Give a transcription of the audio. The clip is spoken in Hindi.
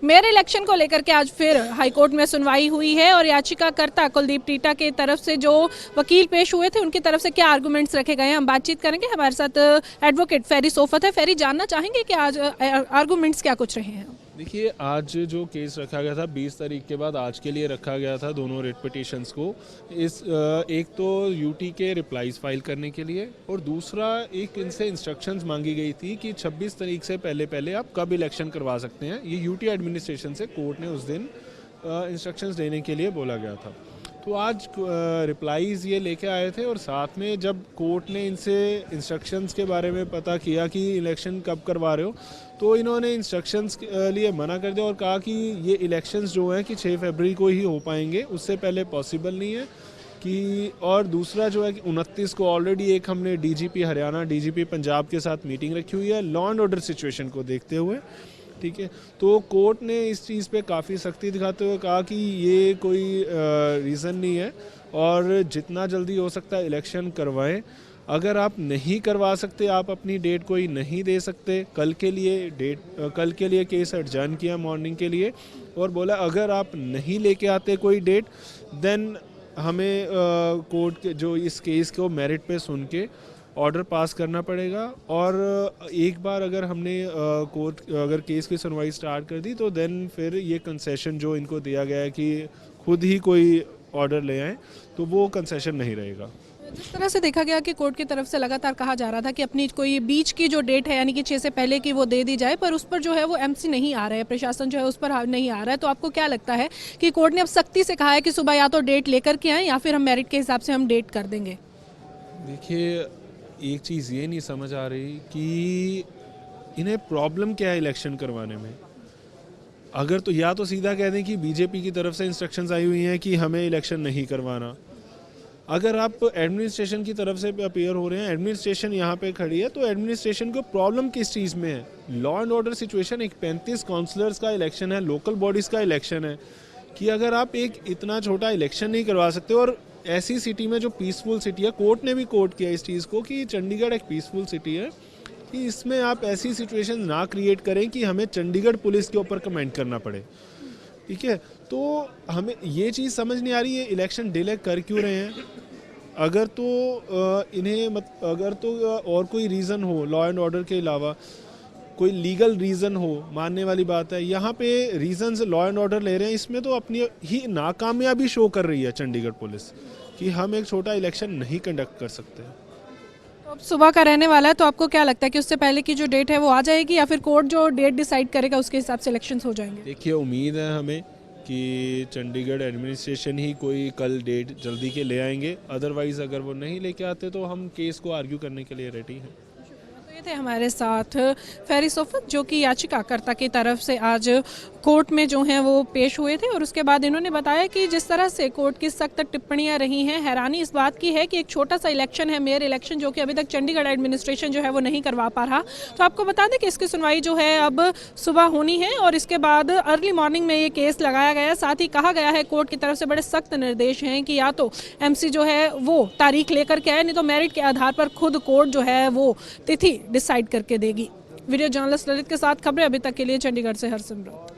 मेयर इलेक्शन को लेकर के आज फिर हाईकोर्ट में सुनवाई हुई है और याचिकाकर्ता कुलदीप टीटा के तरफ से जो वकील पेश हुए थे उनकी तरफ से क्या आर्गुमेंट्स रखे गए हैं, हम बातचीत करेंगे। हमारे साथ एडवोकेट फेरी सोफत है। फेरी, जानना चाहेंगे कि आज आर्गुमेंट्स क्या कुछ रहे हैं? देखिए, आज जो केस रखा गया था 20 तारीख के बाद आज के लिए रखा गया था दोनों रिट पिटिशंस को। एक तो यूटी के रिप्लाईज फाइल करने के लिए और दूसरा एक इनसे इंस्ट्रक्शंस मांगी गई थी कि 26 तारीख से पहले आप कब इलेक्शन करवा सकते हैं। ये यूटी एडमिनिस्ट्रेशन से कोर्ट ने उस दिन इंस्ट्रक्शंस देने के लिए बोला गया था। तो आज रिप्लाईज ये लेके आए थे और साथ में जब कोर्ट ने इनसे इंस्ट्रक्शंस के बारे में पता किया कि इलेक्शन कब करवा रहे हो, तो इन्होंने इंस्ट्रक्शंस के लिए मना कर दिया और कहा कि ये इलेक्शंस जो हैं कि 6 फरवरी को ही हो पाएंगे, उससे पहले पॉसिबल नहीं है कि। और दूसरा जो है कि 29 को ऑलरेडी एक हमने डीजीपी हरियाणा, डीजीपी पंजाब के साथ मीटिंग रखी हुई है लॉ एंड ऑर्डर सिचुएशन को देखते हुए, ठीक है। तो कोर्ट ने इस चीज़ पे काफ़ी सख्ती दिखाते हुए कहा कि ये कोई रीज़न नहीं है और जितना जल्दी हो सकता है इलेक्शन करवाएं। अगर आप नहीं करवा सकते, आप अपनी डेट कोई नहीं दे सकते, कल के लिए केस एडजर्न किया मॉर्निंग के लिए और बोला अगर आप नहीं लेके आते कोई डेट देन हमें कोर्ट के जो इस केस को मेरिट पे सुन के ऑर्डर पास करना पड़ेगा। और एक बार अगर हमने कोर्ट अगर केस की सुनवाई स्टार्ट कर दी तो देन फिर ये कंसेशन जो इनको दिया गया है कि खुद ही कोई ऑर्डर ले आएँ, तो वो कंसेशन नहीं रहेगा। जिस तरह से देखा गया कि कोर्ट की तरफ से लगातार कहा जा रहा था कि अपनी कोई बीच की जो डेट है यानी कि 6 से पहले की वो दे दी जाए, पर उस पर जो है वो एमसी नहीं आ रहा है, प्रशासन जो है उस पर नहीं आ रहा है, तो आपको क्या लगता है कि कोर्ट ने अब सख्ती से कहा है कि सुबह या तो डेट लेकर के आएँ या फिर हम मेरिट के हिसाब से हम डेट कर देंगे? देखिए, एक चीज़ ये नहीं समझ आ रही कि इन्हें प्रॉब्लम क्या है इलेक्शन करवाने में। अगर तो या तो सीधा कह दें कि बीजेपी की तरफ से इंस्ट्रक्शंस आई हुई हैं कि हमें इलेक्शन नहीं करवाना। अगर आप एडमिनिस्ट्रेशन की तरफ से अपेयर हो रहे हैं, एडमिनिस्ट्रेशन यहाँ पे खड़ी है, तो एडमिनिस्ट्रेशन को प्रॉब्लम किस चीज़ में है? लॉ एंड ऑर्डर सिचुएशन, एक 35 काउंसलर्स का इलेक्शन है, लोकल बॉडीज़ का इलेक्शन है, कि अगर आप एक इतना छोटा इलेक्शन नहीं करवा सकते और ऐसी सिटी में जो पीसफुल सिटी है, कोर्ट ने भी कोर्ट किया इस चीज़ को कि चंडीगढ़ एक पीसफुल सिटी है, कि इसमें आप ऐसी सिचुएशन ना क्रिएट करें कि हमें चंडीगढ़ पुलिस के ऊपर कमेंट करना पड़े, ठीक है। तो हमें ये चीज़ समझ नहीं आ रही है इलेक्शन डिले कर क्यों रहे हैं। अगर तो अगर तो और कोई रीज़न हो लॉ एंड ऑर्डर के अलावा, कोई लीगल रीज़न हो, मानने वाली बात है। यहाँ पे रीजंस लॉ एंड ऑर्डर ले रहे हैं, इसमें तो अपनी ही नाकामयाबी शो कर रही है चंडीगढ़ पुलिस कि हम एक छोटा इलेक्शन नहीं कंडक्ट कर सकते। तो अब सुबह का रहने वाला है, तो आपको क्या लगता है कि उससे पहले की जो डेट है वो आ जाएगी या फिर कोर्ट जो डेट डिसाइड करेगा उसके हिसाब से इलेक्शंस हो जाएंगे? देखिए, उम्मीद है हमें कि चंडीगढ़ एडमिनिस्ट्रेशन ही कोई कल डेट जल्दी के ले आएंगे। अदरवाइज़ अगर वो नहीं लेके आते तो हम केस को आर्ग्यू करने के लिए रेडी हैं। ये थे हमारे साथ फेरी सोफत, जो कि याचिकाकर्ता की तरफ से आज कोर्ट में जो हैं वो पेश हुए थे और उसके बाद इन्होंने बताया कि जिस तरह से कोर्ट की सख्त टिप्पणियां रही हैं, हैरानी इस बात की है कि एक छोटा सा इलेक्शन है, मेयर इलेक्शन, जो कि अभी तक चंडीगढ़ एडमिनिस्ट्रेशन जो है वो नहीं करवा पा रहा। तो आपको बता दें कि इसकी सुनवाई जो है अब सुबह होनी है और इसके बाद अर्ली मॉर्निंग में ये केस लगाया गया है। साथ ही कहा गया है कोर्ट की तरफ से बड़े सख्त निर्देश हैं कि या तो एमसी जो है वो तारीख लेकर के आए, नहीं तो मेरिट के आधार पर खुद कोर्ट जो है वो तिथि डिसाइड करके देगी। वीडियो जर्नलिस्ट ललित के साथ खबरें अभी तक के लिए चंडीगढ़ से हरसिमरत।